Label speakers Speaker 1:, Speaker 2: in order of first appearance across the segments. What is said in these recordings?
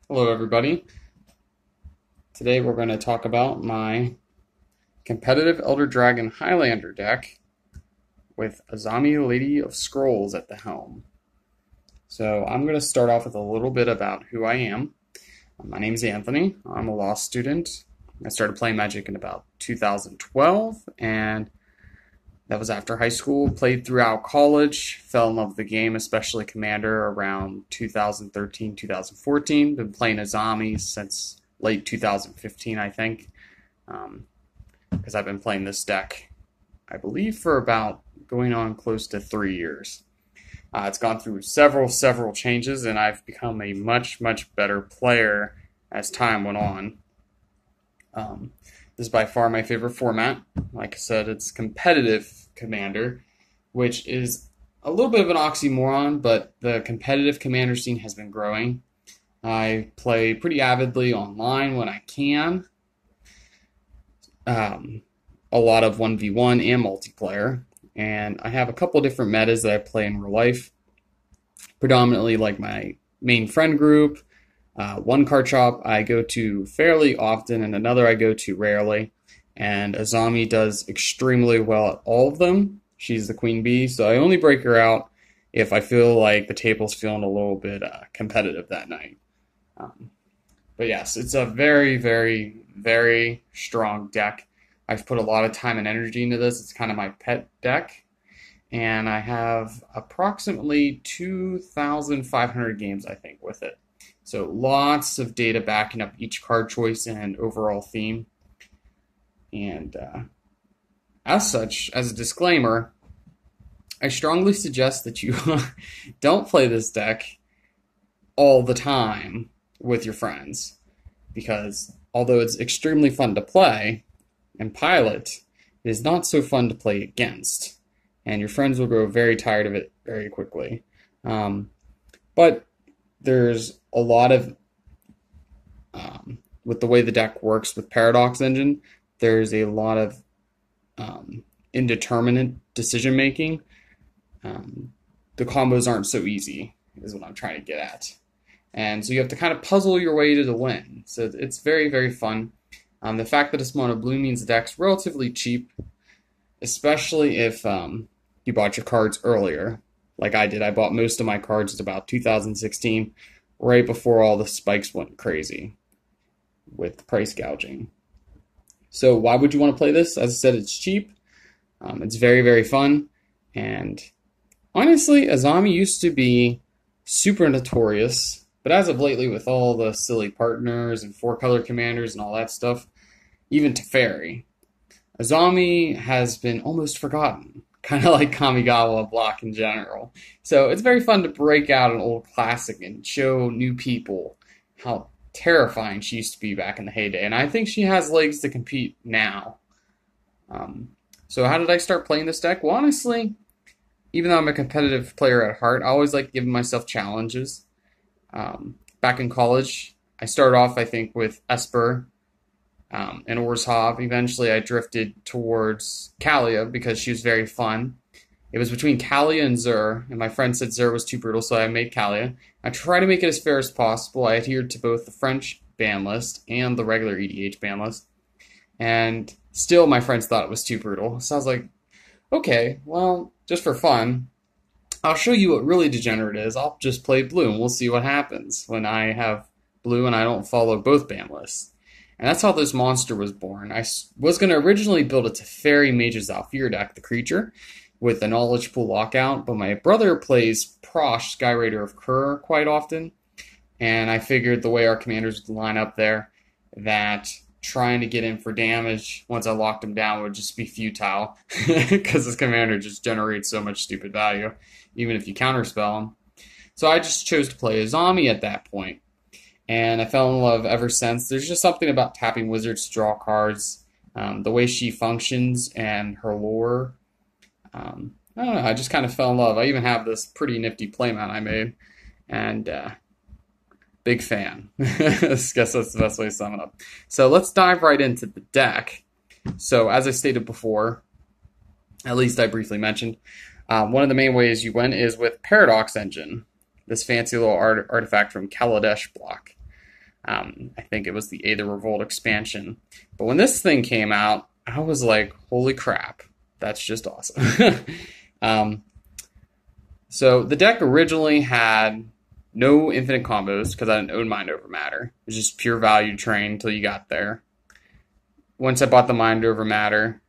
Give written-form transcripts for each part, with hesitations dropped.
Speaker 1: Hello everybody. Today we're going to talk about my competitive Elder Dragon Highlander deck with Azami, Lady of Scrolls at the helm. So I'm going to start off with a little bit about who I am. My name's Anthony. I'm a law student. I started playing Magic in about 2012, and that was after high school. Played throughout college, fell in love with the game, especially Commander, around 2013, 2014. Been playing Azami since late 2015, I think, because I've been playing this deck, I believe, for about going on close to 3 years. It's gone through several changes, and I've become a much better player as time went on. This is by far my favorite format. Like I said, it's competitive Commander, which is a little bit of an oxymoron, but the competitive Commander scene has been growing. I play pretty avidly online when I can. A lot of 1v1 and multiplayer. And I have a couple different metas that I play in real life. Predominantly like my main friend group. One card shop I go to fairly often, and another I go to rarely. And Azami does extremely well at all of them. She's the queen bee, so I only break her out if I feel like the table's feeling a little bit competitive that night. But yes, it's a very strong deck. I've put a lot of time and energy into this. It's kind of my pet deck. And I have approximately 2,500 games, I think, with it. So lots of data backing up each card choice and overall theme. And as such, as a disclaimer, I strongly suggest that you don't play this deck all the time with your friends, because although it's extremely fun to play and pilot, it is not so fun to play against, and your friends will grow very tired of it very quickly. But there's a lot of, with the way the deck works with Paradox Engine, there's a lot of indeterminate decision making. The combos aren't so easy, is what I'm trying to get at. And so you have to kind of puzzle your way to the win. So it's very fun. The fact that it's mono blue means the deck's relatively cheap, especially if you bought your cards earlier, like I did. I bought most of my cards at about 2016, right before all the spikes went crazy with price gouging. So why would you want to play this? As I said, it's cheap. It's very fun. And honestly, Azami used to be super notorious. But as of lately, with all the silly partners and 4-color commanders and all that stuff, even To Ferry, Azami has been almost forgotten, kind of like Kamigawa block in general. So it's very fun to break out an old classic and show new people how terrifying she used to be back in the heyday. And I think she has legs to compete now. So how did I start playing this deck? Well, honestly, even though I'm a competitive player at heart, I always like giving myself challenges. Back in college, I started off, I think, with Esper and Orzhov. Eventually, I drifted towards Kalia because she was very fun. It was between Kalia and Zur, and my friend said Zur was too brutal, so I made Kalia. I tried to make it as fair as possible. I adhered to both the French ban list and the regular EDH ban list, and still my friends thought it was too brutal. So I was like, okay, well, just for fun, I'll show you what really degenerate is. I'll just play blue, and we'll see what happens when I have blue and I don't follow both ban lists. And that's how this monster was born. I was going to originally build a To Ferry Mage's Zalfir deck, the creature, with the Knowledge Pool Lockout, but my brother plays Prosh, Skyraider of Kur, quite often, and I figured the way our commanders would line up there, that trying to get in for damage once I locked him down would just be futile, because this commander just generates so much stupid value, even if you counterspell him. So I just chose to play Azami at that point, and I fell in love ever since. There's just something about tapping wizards to draw cards, the way she functions and her lore. I don't know, I just kind of fell in love. I even have this pretty nifty playmat I made, and big fan. I guess that's the best way to sum it up. So let's dive right into the deck. So as I stated before, at least I briefly mentioned, one of the main ways you win is with Paradox Engine, this fancy little artifact from Kaladesh block. I think it was the Aether Revolt expansion. But when this thing came out, I was like, holy crap, that's just awesome. So the deck originally had no infinite combos because I didn't own Mind Over Matter. It was just pure value train until you got there. Once I bought the Mind Over Matter,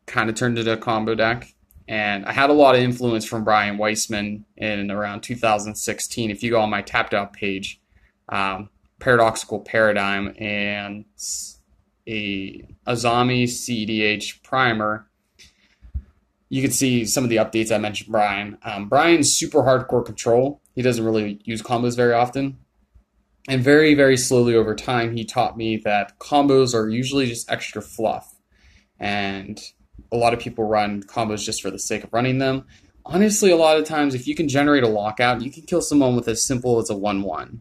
Speaker 1: kind of turned into a combo deck. And I had a lot of influence from Brian Weissman in around 2016. If you go on my Tapped Out page, Paradoxical Paradigm and a Azami CEDH primer, you can see some of the updates I mentioned Brian. Brian's super hardcore control. He doesn't really use combos very often. And very, very slowly over time, he taught me that combos are usually just extra fluff. And a lot of people run combos just for the sake of running them. Honestly, a lot of times, if you can generate a lockout, you can kill someone with as simple as a 1-1.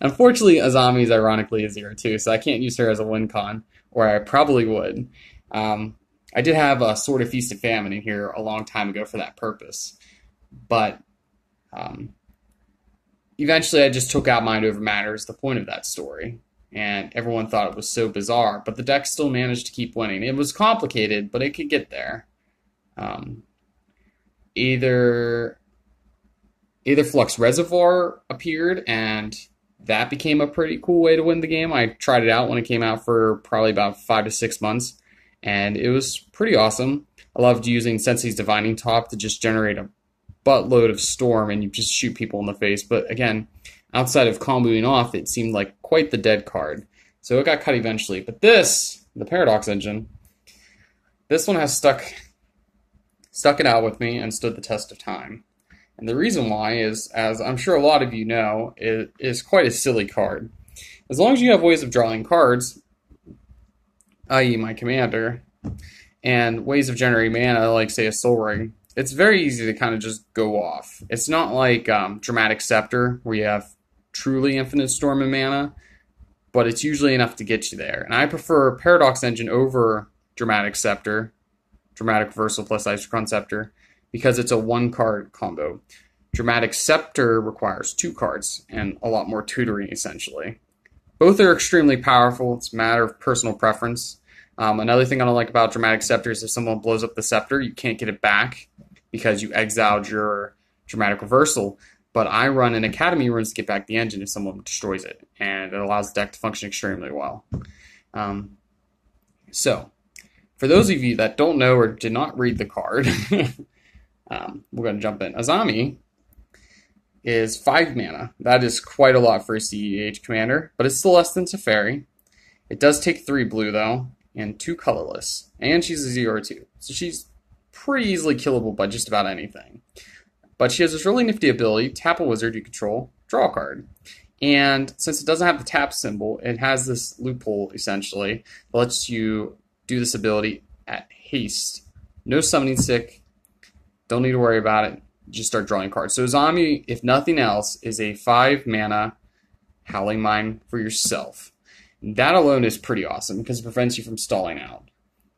Speaker 1: Unfortunately, Azami is ironically a 0-2, so I can't use her as a win con, or I probably would. I did have a Sword of Feast and Famine in here a long time ago for that purpose. But eventually I just took out Mind Over Matter as the point of that story. And everyone thought it was so bizarre, but the deck still managed to keep winning. It was complicated, but it could get there. Either Flux Reservoir appeared, and that became a pretty cool way to win the game. I tried it out when it came out for probably about 5 to 6 months, and it was pretty awesome. I loved using Sensei's Divining Top to just generate a buttload of Storm, and you just shoot people in the face. But again, outside of comboing off, it seemed like quite the dead card. So it got cut eventually. But this, the Paradox Engine, this one has stuck it out with me and stood the test of time. And the reason why is, as I'm sure a lot of you know, it is quite a silly card. As long as you have ways of drawing cards, i.e. my commander, and ways of generating mana, like say a Soul Ring, it's very easy to kind of just go off. It's not like Dramatic Scepter, where you have truly infinite storm and mana, but it's usually enough to get you there. And I prefer Paradox Engine over Dramatic Scepter, Dramatic Reversal plus Isochron Scepter, because it's a 1-card combo. Dramatic Scepter requires 2 cards and a lot more tutoring, essentially. Both are extremely powerful. It's a matter of personal preference. Another thing I don't like about Dramatic Scepter is if someone blows up the Scepter, you can't get it back because you exiled your Dramatic Reversal. But I run an Academy runes to get back the engine if someone destroys it, and it allows the deck to function extremely well. So, for those of you that don't know or did not read the card, we're going to jump in. Azami is 5 mana. That is quite a lot for a CEDH commander, but it's still less than To Ferry. It does take 3 blue, though, and 2 colorless. And she's a 0-2. So she's pretty easily killable by just about anything. But she has this really nifty ability, tap a wizard you control, draw a card. And since it doesn't have the tap symbol, it has this loophole, essentially, that lets you do this ability at haste. No summoning stick. Don't need to worry about it. Just start drawing cards. So Azami, if nothing else, is a 5 mana Howling Mine for yourself. That alone is pretty awesome because it prevents you from stalling out.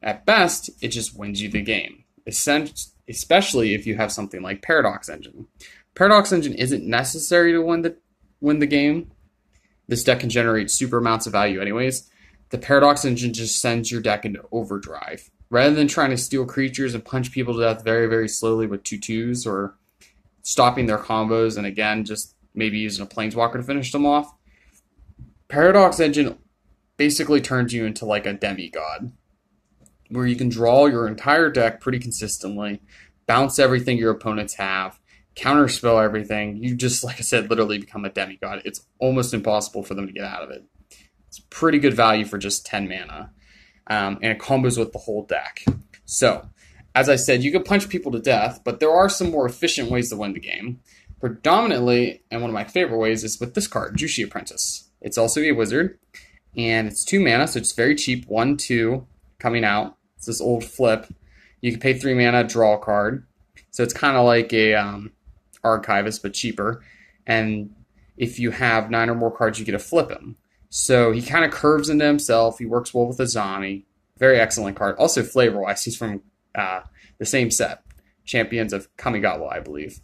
Speaker 1: At best, it just wins you the game, especially if you have something like Paradox Engine. Paradox Engine isn't necessary to win the game. This deck can generate super amounts of value anyways. The Paradox Engine just sends your deck into overdrive. Rather than trying to steal creatures and punch people to death very, very slowly with 2/2s or stopping their combos and again just maybe using a Planeswalker to finish them off, Paradox Engine basically turns you into like a demigod, where you can draw your entire deck pretty consistently, bounce everything your opponents have, counterspell everything. You just, like I said, literally become a demigod. It's almost impossible for them to get out of it. It's pretty good value for just 10 mana, and it combos with the whole deck. So, as I said, you can punch people to death, but there are some more efficient ways to win the game. Predominantly, and one of my favorite ways, is with this card, Jushi Apprentice. It's also a wizard, and it's 2 mana, so it's very cheap. 1/2 coming out. It's this old flip. You can pay 3 mana, draw a card. So it's kind of like a Archivist, but cheaper. And if you have 9 or more cards, you get to flip him. So he kind of curves into himself. He works well with Azami. Very excellent card. Also flavor-wise, he's from the same set. Champions of Kamigawa, I believe.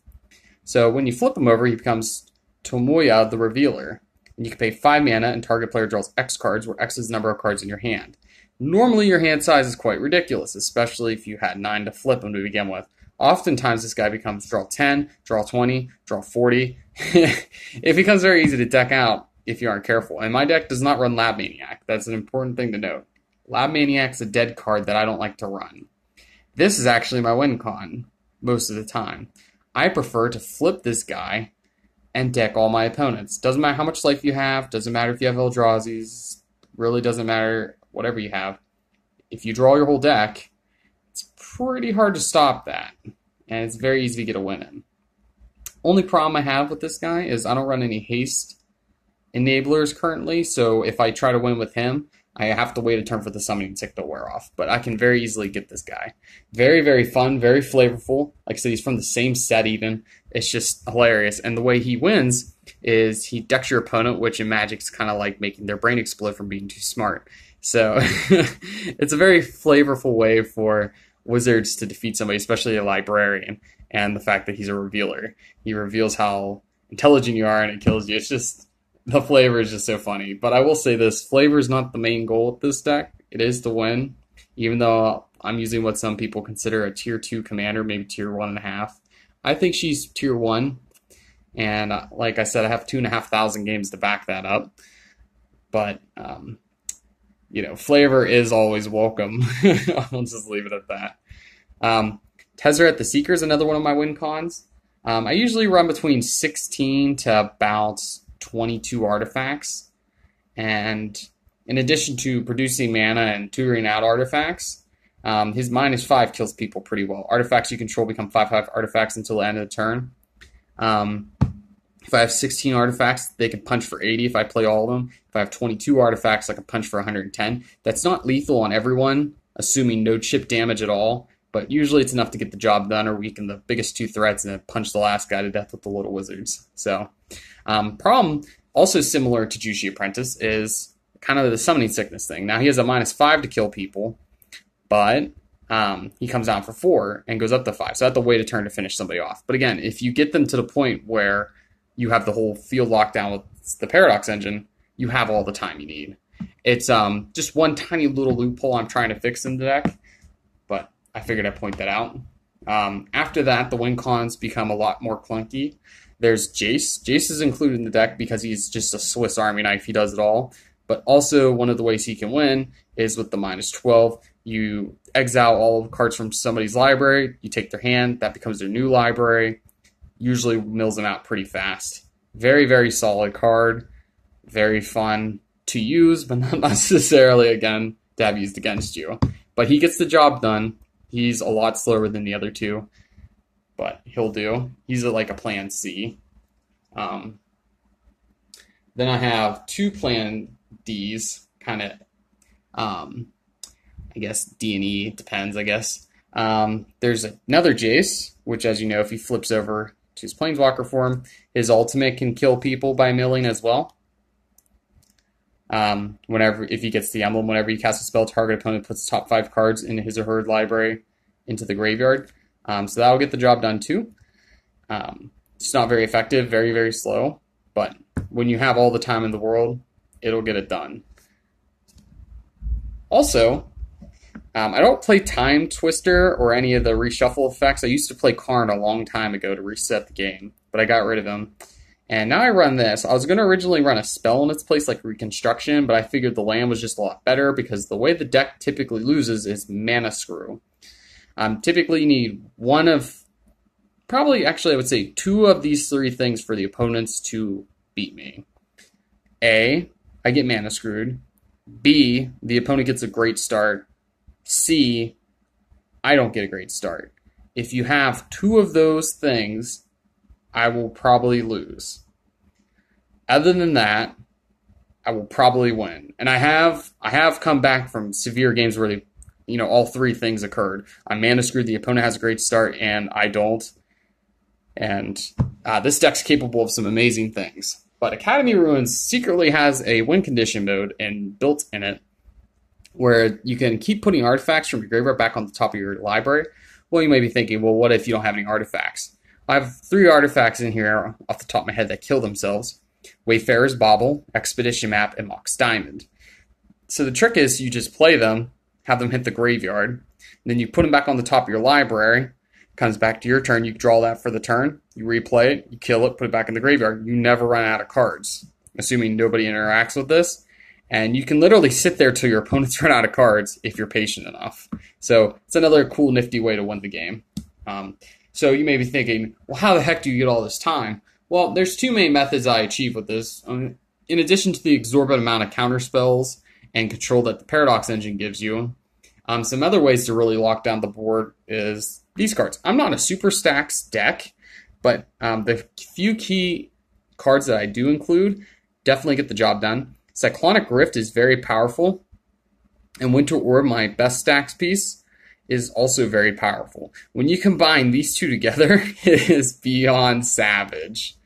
Speaker 1: So when you flip him over, he becomes Tomoya the Revealer. and you can pay 5 mana, and target player draws X cards, where X is the number of cards in your hand. Normally, your hand size is quite ridiculous, especially if you had 9 to flip them to begin with. Oftentimes, this guy becomes draw 10, draw 20, draw 40. It becomes very easy to deck out if you aren't careful. And my deck does not run Lab Maniac. That's an important thing to note. Lab Maniac's a dead card that I don't like to run. This is actually my win con most of the time. I prefer to flip this guy and deck all my opponents. Doesn't matter how much life you have. Doesn't matter if you have Eldrazi's. Really doesn't matter whatever you have. If you draw your whole deck, it's pretty hard to stop that. And it's very easy to get a win in. Only problem I have with this guy is I don't run any haste enablers currently. So if I try to win with him, I have to wait a turn for the summoning tick to wear off. But I can very easily get this guy. Very, very fun, very flavorful. Like I said, he's from the same set even. It's just hilarious. And the way he wins is he decks your opponent, which in Magic's kind of like making their brain explode from being too smart. So it's a very flavorful way for wizards to defeat somebody, especially a librarian. And the fact that he's a revealer. He reveals how intelligent you are and it kills you. It's just... the flavor is just so funny. But I will say this, flavor is not the main goal of this deck. It is to win, even though I'm using what some people consider a tier 2 commander, maybe tier 1.5. I think she's tier 1. And like I said, I have 2,500 games to back that up. But, you know, flavor is always welcome. I'll just leave it at that. Tezzeret the Seeker is another one of my win cons. I usually run between 16 to about 22 artifacts, and in addition to producing mana and tutoring out artifacts, his -5 kills people pretty well. Artifacts you control become 5/5 artifacts until the end of the turn. If I have 16 artifacts, they can punch for 80 if I play all of them. If I have 22 artifacts, I can punch for 110. That's not lethal on everyone, assuming no chip damage at all, but usually it's enough to get the job done or weaken the biggest 2 threats and then punch the last guy to death with the little wizards. So, problem, also similar to Juicy Apprentice, is kind of the summoning sickness thing. Now, he has a -5 to kill people, but he comes down for 4 and goes up to 5. So I have to wait a turn to finish somebody off. But again, if you get them to the point where you have the whole field locked down with the Paradox Engine, you have all the time you need. It's just one tiny little loophole I'm trying to fix in the deck, but I figured I'd point that out. After that, the win cons become a lot more clunky. There's Jace. Jace is included in the deck because he's just a Swiss Army knife. He does it all. But also, one of the ways he can win is with the -12. You exile all the cards from somebody's library. You take their hand. That becomes their new library. Usually mills them out pretty fast. Very, very solid card. Very fun to use, but not necessarily, again, to have used against you. But he gets the job done. He's a lot slower than the other two, but he'll do. He's like a plan C. Then I have 2 plan Ds, kind of, I guess D and E, depends, I guess. There's another Jace, which, as you know, if he flips over to his Planeswalker form, his ultimate can kill people by milling as well. If he gets the emblem, whenever he casts a spell, target opponent puts top 5 cards in his or her library into the graveyard. So that will get the job done too. It's not very effective, very, very slow, but when you have all the time in the world, it'll get it done. Also, I don't play Time Twister or any of the reshuffle effects. I used to play Karn a long time ago to reset the game, but I got rid of him. And now I run this. I was going to originally run a spell in its place, like Reconstruction, but I figured the land was just a lot better because the way the deck typically loses is Mana Screw. Typically, you need one of, probably, actually, I would say 2 of these 3 things for the opponents to beat me. A, I get Mana Screwed. B, the opponent gets a great start. C, I don't get a great start. If you have 2 of those things, I will probably lose. Other than that, I will probably win. And I have come back from severe games where all 3 things occurred. I'm Mana Screwed, the opponent has a great start, and I don't. And this deck's capable of some amazing things. But Academy Ruins secretly has a win condition mode built in it, where you can keep putting artifacts from your graveyard back on the top of your library. Well, you may be thinking, well, what if you don't have any artifacts? I have 3 artifacts in here off the top of my head that kill themselves. Wayfarer's Bauble, Expedition Map, and Mox Diamond. So the trick is you just play them, have them hit the graveyard, and then you put them back on the top of your library. Comes back to your turn, you draw that for the turn, you replay it, you kill it, put it back in the graveyard. You never run out of cards, assuming nobody interacts with this. And you can literally sit there till your opponents run out of cards if you're patient enough. So it's another cool, nifty way to win the game. So you may be thinking, well, how the heck do you get all this time? Well, there's two main methods I achieve with this. In addition to the exorbitant amount of counter spells and control that the Paradox Engine gives you, some other ways to really lock down the board is these cards. I'm not a super stacks deck, but the few key cards that I do include definitely get the job done. Cyclonic Rift is very powerful, and Winter Orb, my best stacks piece, is also very powerful. When you combine these two together, it is beyond savage.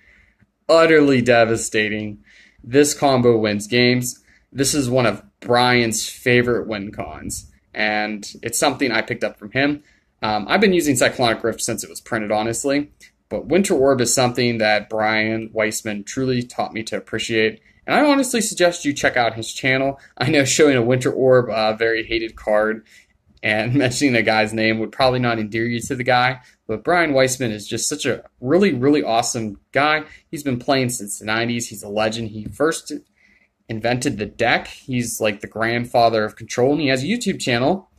Speaker 1: Utterly devastating. This combo wins games. This is one of Brian's favorite win cons, and it's something I picked up from him. I've been using Cyclonic Rift since it was printed, honestly, but Winter Orb is something that Brian Weissman truly taught me to appreciate. And I honestly suggest you check out his channel. I know showing a Winter Orb, a very hated card, and mentioning a guy's name would probably not endear you to the guy, but Brian Weissman is just such a really, really awesome guy. He's been playing since the 90s. He's a legend. He first invented the deck. He's like the grandfather of Control, and he has a YouTube channel.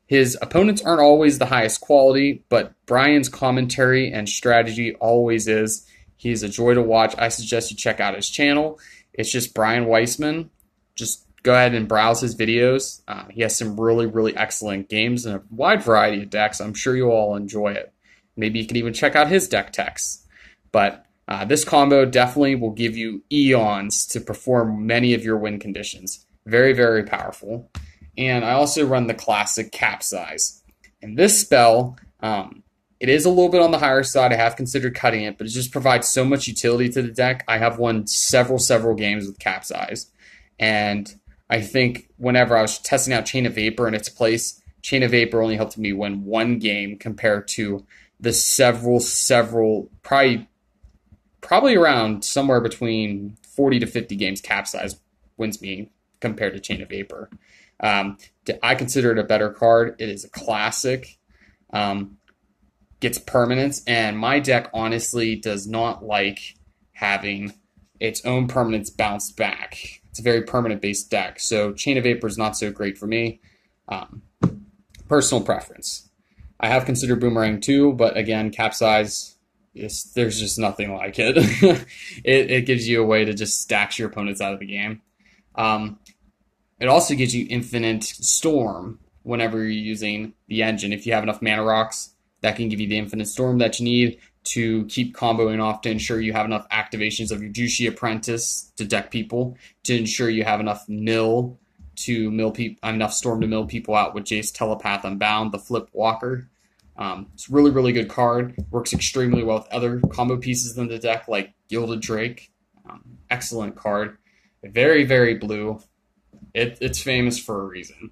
Speaker 1: His opponents aren't always the highest quality, but Brian's commentary and strategy always is. He's a joy to watch. I suggest you check out his channel. It's just Brian Weissman. Just go ahead and browse his videos. He has some really, really excellent games and a wide variety of decks. I'm sure you'll all enjoy it. Maybe you can even check out his deck techs. But this combo definitely will give you eons to perform many of your win conditions. Very, very powerful. And I also run the classic Capsize. And this spell, it is a little bit on the higher side. I have considered cutting it, but it just provides so much utility to the deck. I have won several games with Capsize. And I think whenever I was testing out Chain of Vapor in its place, Chain of Vapor only helped me win one game compared to the several, probably around somewhere between 40 to 50 games Capsize wins me compared to Chain of Vapor. I consider it a better card. It is a classic. Gets permanence, and my deck honestly does not like having its own permanence bounced back. It's a very permanent based deck, so Chain of Vapor is not so great for me. Personal preference. I have considered Boomerang too, but again, Capsize, there's just nothing like it. It gives you a way to just stack your opponents out of the game. It also gives you Infinite Storm whenever you're using the engine. If you have enough mana rocks, that can give you the Infinite Storm that you need to keep comboing off, to ensure you have enough activations of your Jushi Apprentice to deck people, to ensure you have enough mill to mill enough Storm to mill people out with Jace Telepath Unbound, the Flip Walker. It's a really, really good card. Works extremely well with other combo pieces in the deck, like Gilded Drake. Excellent card. Very, very blue. It's famous for a reason.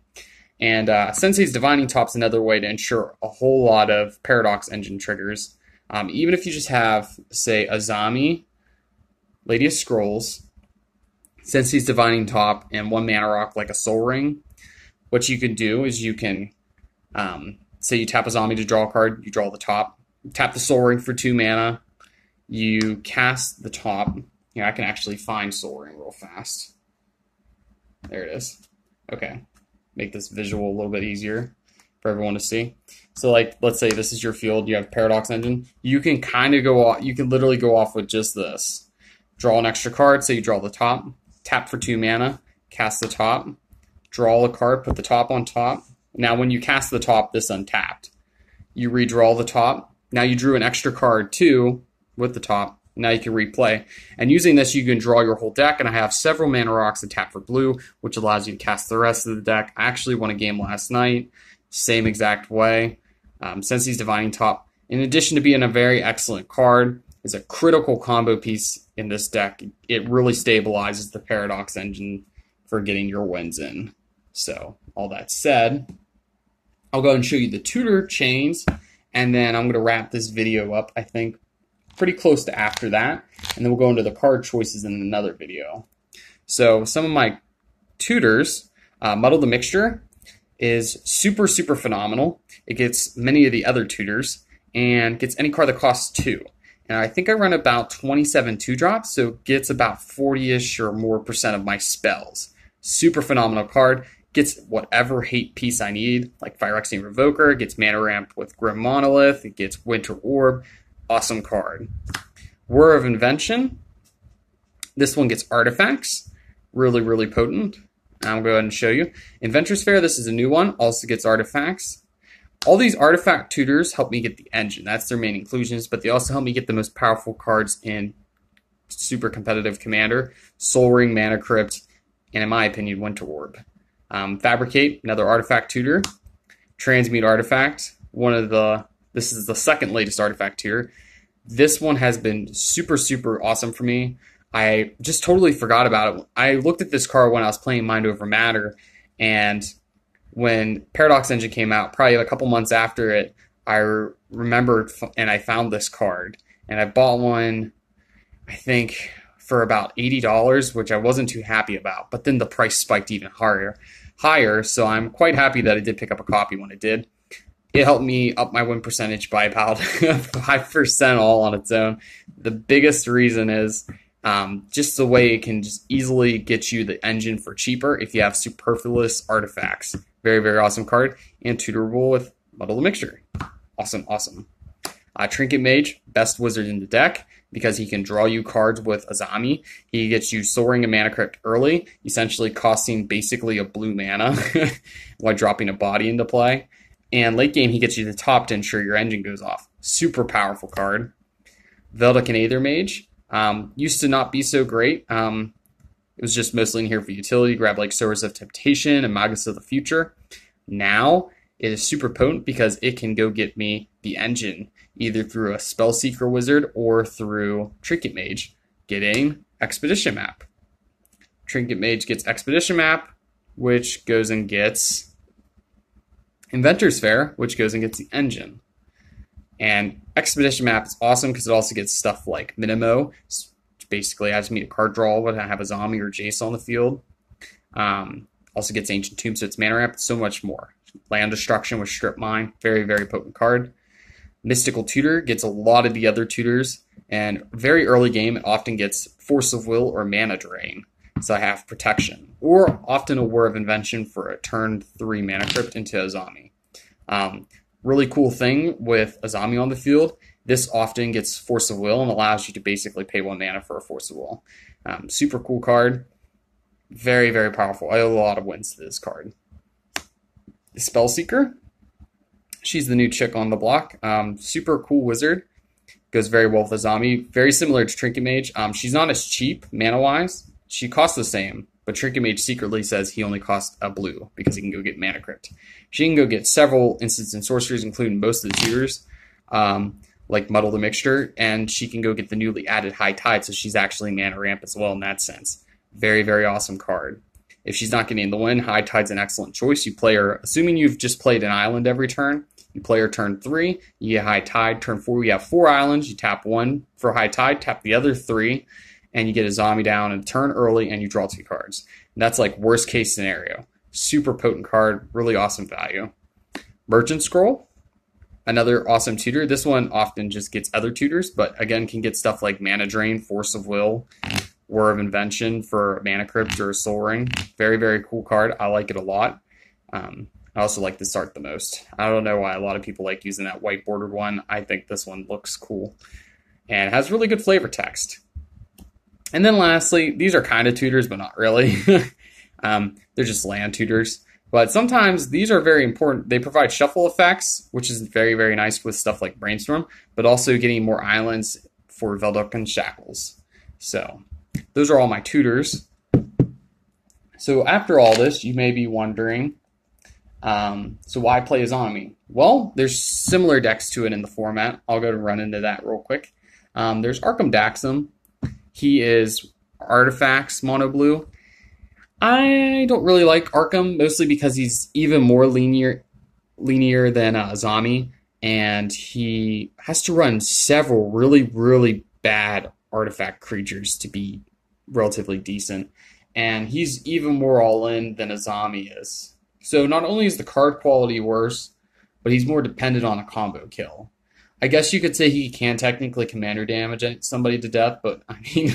Speaker 1: And Sensei's Divining Top's another way to ensure a whole lot of Paradox Engine triggers. Even if you just have, say, Azami, Lady of Scrolls, Sensei's Divining Top, and one mana rock like a Soul Ring, what you can do is you can, say you tap Azami to draw a card, you draw the top, tap the Soul Ring for 2 mana, you cast the top. Here, I can actually find Soul Ring real fast. There it is. Okay. Make this visual a little bit easier for everyone to see. So, like, let's say this is your field, you have Paradox Engine. You can kind of go off, you can literally go off with just this. Draw an extra card, say you draw the top, tap for 2 mana, cast the top, draw a card, put the top on top. Now, when you cast the top, this untapped. You redraw the top. Now you drew an extra card too with the top. Now you can replay. And using this, you can draw your whole deck, and I have several mana rocks to tap for blue, which allows you to cast the rest of the deck. I actually won a game last night, same exact way. Sensei's Divining Top, in addition to being a very excellent card, is a critical combo piece in this deck. It really stabilizes the Paradox Engine for getting your wins in. So, all that said, I'll go ahead and show you the tutor chains, and then I'm going to wrap this video up, I think. pretty close to after that, and then we'll go into the card choices in another video. So some of my tutors, Muddle the Mixture is super, super phenomenal. It gets many of the other tutors and gets any card that costs 2. And I think I run about 27 2-drops, so it gets about 40-ish or more percent of my spells. Super phenomenal card. Gets whatever hate piece I need, like Phyrexian Revoker. It gets Mana Ramp with Grim Monolith. It gets Winter Orb. Awesome card. Whir of Invention. This one gets artifacts. Really, really potent. I'll go ahead and show you. Inventor's Fair, this is a new one. Also gets artifacts. All these artifact tutors help me get the engine. That's their main inclusions, but they also help me get the most powerful cards in super competitive Commander. Soul Ring, Mana Crypt, and in my opinion, Winter Orb. Fabricate, another artifact tutor. Transmute Artifact, this is the second latest artifact tutor. This one has been super, super awesome for me. I just totally forgot about it. I looked at this card when I was playing Mind Over Matter, and when Paradox Engine came out, probably a couple months after it, I remembered and I found this card. And I bought one, I think, for about $80, which I wasn't too happy about. But then the price spiked even higher, so I'm quite happy that I did pick up a copy when it did. It helped me up my win percentage by about 5% all on its own. The biggest reason is just the way it can just easily get you the engine for cheaper if you have superfluous artifacts. Very, very awesome card. And tutorable with Muddle the Mixture. Awesome, awesome. Trinket Mage, best wizard in the deck because he can draw you cards with Azami. He gets you Soul Ring and Mana Crypt early, essentially costing basically a blue mana while dropping a body into play. And late game, he gets you the top to ensure your engine goes off. Super powerful card. Veldic Aether Mage. Used to not be so great. It was just mostly in here for utility. Grab like Sowers of Temptation and Magus of the Future. Now it is super potent because it can go get me the engine either through a Spellseeker Wizard or through Trinket Mage getting Expedition Map. Trinket Mage gets Expedition Map, which goes and gets Inventor's Fair, which goes and gets the engine. And Expedition Map is awesome because it also gets stuff like Minimo. Basically, I just need a card draw when I have Azami or Jace on the field. Also gets Ancient Tomb, so it's Mana Ramp, so much more. Land Destruction with Strip Mine, very, very potent card. Mystical Tutor gets a lot of the other tutors, and very early game, it often gets Force of Will or Mana Drain, so I have protection. Or often a Whir of Invention for a turn 3 Mana Crypt into Azami. Really cool thing with Azami on the field, this often gets Force of Will and allows you to basically pay 1 mana for a Force of Will. Super cool card. Very, very powerful. I owe a lot of wins to this card. Spellseeker. She's the new chick on the block. Super cool wizard. Goes very well with Azami. Very similar to Trinket Mage. She's not as cheap mana-wise. She costs the same, but Trinket Mage secretly says he only costs a blue because he can go get Mana Crypt. She can go get several instants and sorceries, including most of the tutors, like Muddle the Mixture, and she can go get the newly added High Tide, so she's actually Mana Ramp as well in that sense. Very, very awesome card. If she's not getting the win, High Tide's an excellent choice. You play her, assuming you've just played an island every turn, you play her turn 3, you get High Tide. Turn 4, you have 4 islands, you tap 1 for High Tide, tap the other 3, and you get a zombie down and turn early, and you draw 2 cards. And that's like worst case scenario. Super potent card, really awesome value. Merchant Scroll, another awesome tutor. This one often just gets other tutors, but again can get stuff like Mana Drain, Force of Will, Whir of Invention for Mana Crypt or Soul Ring. Very, very cool card. I like it a lot. I also like this art the most. I don't know why a lot of people like using that white bordered one. I think this one looks cool and it has really good flavor text. And then lastly, these are kind of tutors, but not really. They're just land tutors. But sometimes these are very important. They provide shuffle effects, which is very, very nice with stuff like Brainstorm, but also getting more islands for Veldic and Shackles. So those are all my tutors. So after all this, you may be wondering, so why play Azami? Well, there's similar decks to it in the format. I'll go and run into that real quick. There's Arkham Daxam. He is artifacts mono blue. I don't really like Arkham, mostly because he's even more linear than Azami. and he has to run several really, really bad artifact creatures to be relatively decent. And he's even more all-in than Azami is. So not only is the card quality worse, but he's more dependent on a combo kill. I guess you could say he can technically commander damage somebody to death, but I mean,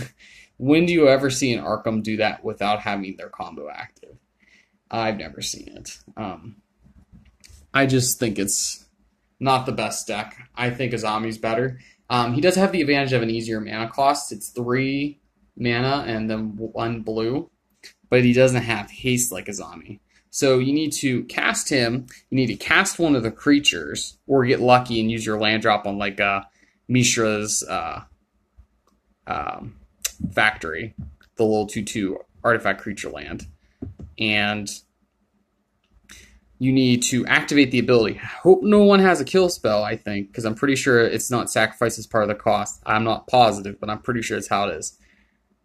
Speaker 1: when do you ever see an Arkham do that without having their combo active? I've never seen it. I just think it's not the best deck. I think Azami's better. He does have the advantage of an easier mana cost. It's 3 mana and then 1 blue, but he doesn't have haste like Azami. So you need to cast him, you need to cast one of the creatures, or get lucky and use your land drop on like Mishra's Factory, the little 2/2 artifact creature land. And you need to activate the ability. Hope no one has a kill spell, I think, because I'm pretty sure it's not sacrificed as part of the cost. I'm not positive, but I'm pretty sure it's how it is.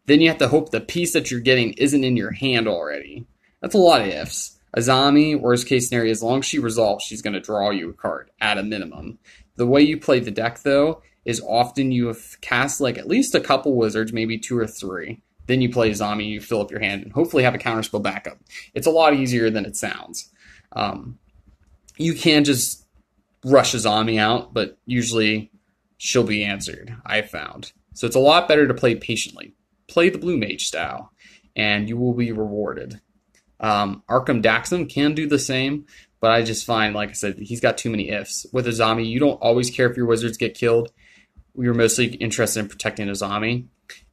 Speaker 1: Then you have to hope the piece that you're getting isn't in your hand already. That's a lot of ifs. Azami, worst case scenario, as long as she resolves, she's going to draw you a card at a minimum. The way you play the deck, though, is often you have cast like at least a couple wizards, maybe 2 or 3. Then you play Azami, you fill up your hand, and hopefully have a counterspell backup. It's a lot easier than it sounds. You can just rush Azami out, but usually she'll be answered, I've found. So it's a lot better to play patiently. Play the Blue Mage style, and you will be rewarded. Arkham Daxam can do the same, but I just find, like I said, he's got too many ifs. With Azami, you don't always care if your wizards get killed. You're mostly interested in protecting Azami.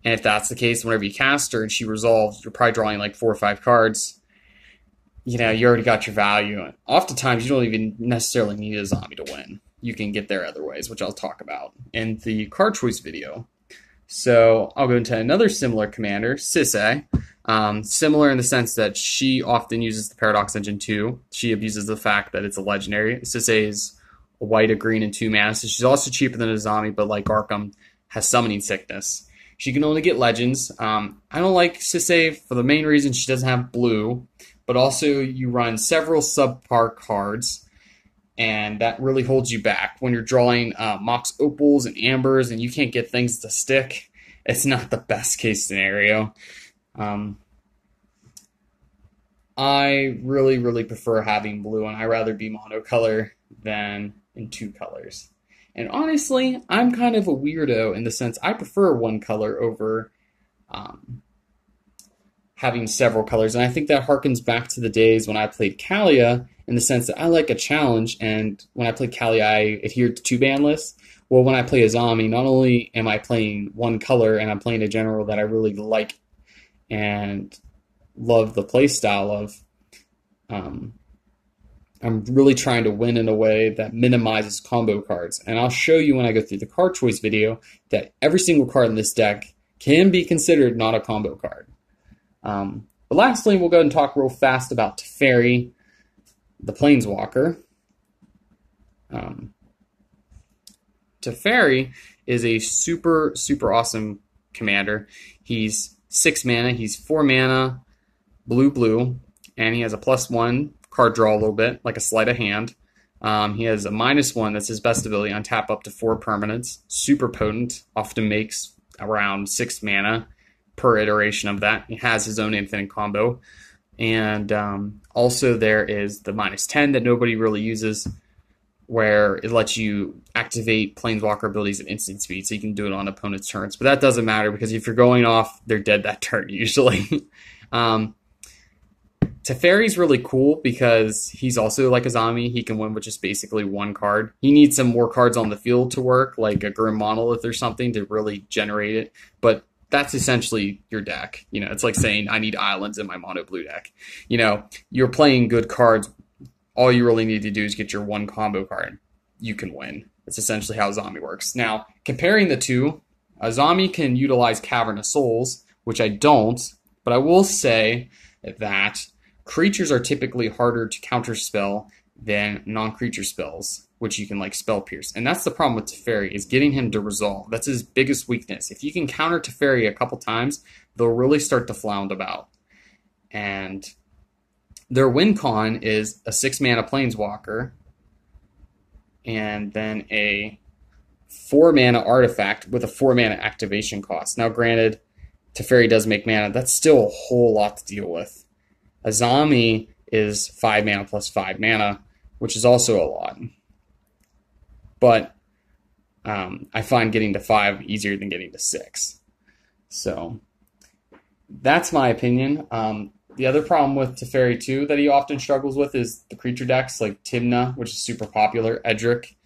Speaker 1: And if that's the case, whenever you cast her and she resolves, you're probably drawing like 4 or 5 cards. You know, you already got your value. And oftentimes, you don't even necessarily need Azami to win. You can get there other ways, which I'll talk about in the card choice video. So I'll go into another similar commander, CEDH. Similar in the sense that she often uses the Paradox Engine too. She abuses the fact that it's a legendary. CEDH is a white, a green, and 2 mana, so she's also cheaper than Azami, but like Arkham, has summoning sickness. She can only get legends. I don't like CEDH for the main reason she doesn't have blue, but also you run several subpar cards, and that really holds you back. When you're drawing Mox Opals and Ambers and you can't get things to stick, it's not the best case scenario. I really, really prefer having blue, and I'd rather be monocolor than in 2 colors. And honestly, I'm kind of a weirdo in the sense I prefer 1 color over having several colors. And I think that harkens back to the days when I played Kalia, in the sense that I like a challenge, and when I played Kalia, I adhered to 2 ban lists. Well, when I play Azami, not only am I playing 1 color, and I'm playing a general that I really like and love the play style of, I'm really trying to win in a way that minimizes combo cards. And I'll show you when I go through the card choice video that every single card in this deck can be considered not a combo card. But lastly, we'll go ahead and talk real fast about To Ferry, the Planeswalker. To Ferry is a super, super awesome commander. He's 6 mana, he's 4 mana, blue, and he has a +1 card draw a little bit, like a sleight of hand. He has a -1, that's his best ability, on tap up to 4 permanents. Super potent, often makes around 6 mana per iteration of that. He has his own infinite combo. And also there is the -10 that nobody really uses, where it lets you activate Planeswalker abilities at instant speed, so you can do it on opponent's turns. But that doesn't matter, because if you're going off, they're dead that turn, usually. To Ferry's really cool because he's also like Azami. He can win with just basically 1 card. He needs some more cards on the field to work, like a Grim Monolith or something, to really generate it. But that's essentially your deck. You know, it's like saying I need islands in my mono blue deck. You know, you're playing good cards. All you really need to do is get your 1 combo card. You can win. That's essentially how Azami works. Now, comparing the two, Azami can utilize Cavern of Souls, which I don't, but I will say that creatures are typically harder to counterspell than non-creature spells, which you can like spell pierce. And that's the problem with To Ferry, is getting him to resolve. That's his biggest weakness. If you can counter To Ferry a couple times, they'll really start to flound about. And their win con is a 6 mana Planeswalker, and then a 4-mana artifact with a 4-mana activation cost. Now, granted, To Ferry does make mana. That's still a whole lot to deal with. Azami is 5 mana plus 5 mana, which is also a lot. But I find getting to 5 easier than getting to 6. So that's my opinion. The other problem with To Ferry 2 that he often struggles with is the creature decks like Tymna, which is super popular, Edric.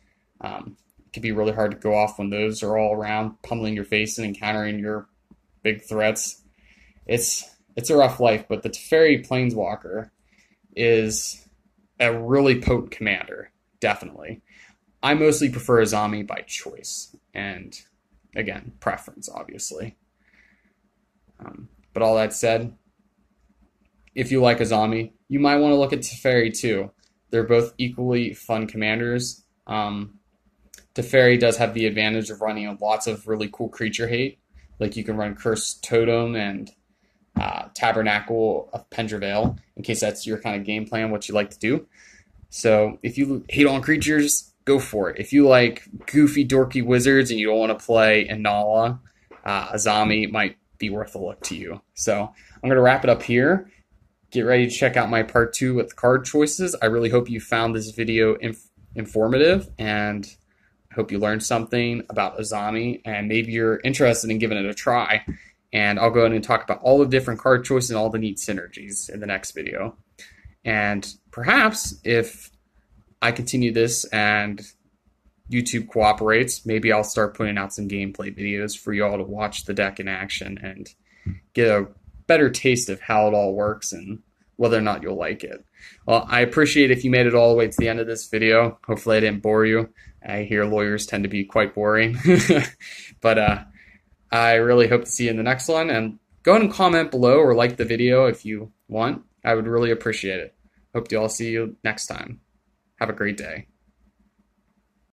Speaker 1: It can be really hard to go off when those are all around, pummeling your face and encountering your big threats. It's a rough life, but the To Ferry Planeswalker is a really potent commander, definitely. I mostly prefer Azami by choice, and again, preference, obviously. But all that said, if you like Azami, you might want to look at To Ferry too. They're both equally fun commanders. To Ferry does have the advantage of running lots of really cool creature hate. Like you can run Cursed Totem and Tabernacle of Pendrevale, in case that's your kind of game plan, what you like to do. So if you hate on creatures, go for it. If you like goofy, dorky wizards and you don't want to play Inala, Azami might be worth a look to you. So I'm going to wrap it up here. Get ready to check out my part 2 with card choices. I really hope you found this video informative, and I hope you learned something about Azami, and maybe you're interested in giving it a try. And I'll go ahead and talk about all the different card choices and all the neat synergies in the next video. And perhaps if I continue this and YouTube cooperates, maybe I'll start putting out some gameplay videos for you all to watch the deck in action and get a better taste of how it all works and whether or not you'll like it. Well, I appreciate if you made it all the way to the end of this video. Hopefully I didn't bore you. I hear lawyers tend to be quite boring. But I really hope to see you in the next one. And go ahead and comment below or like the video if you want. I would really appreciate it. Hope to all see you next time. Have a great day.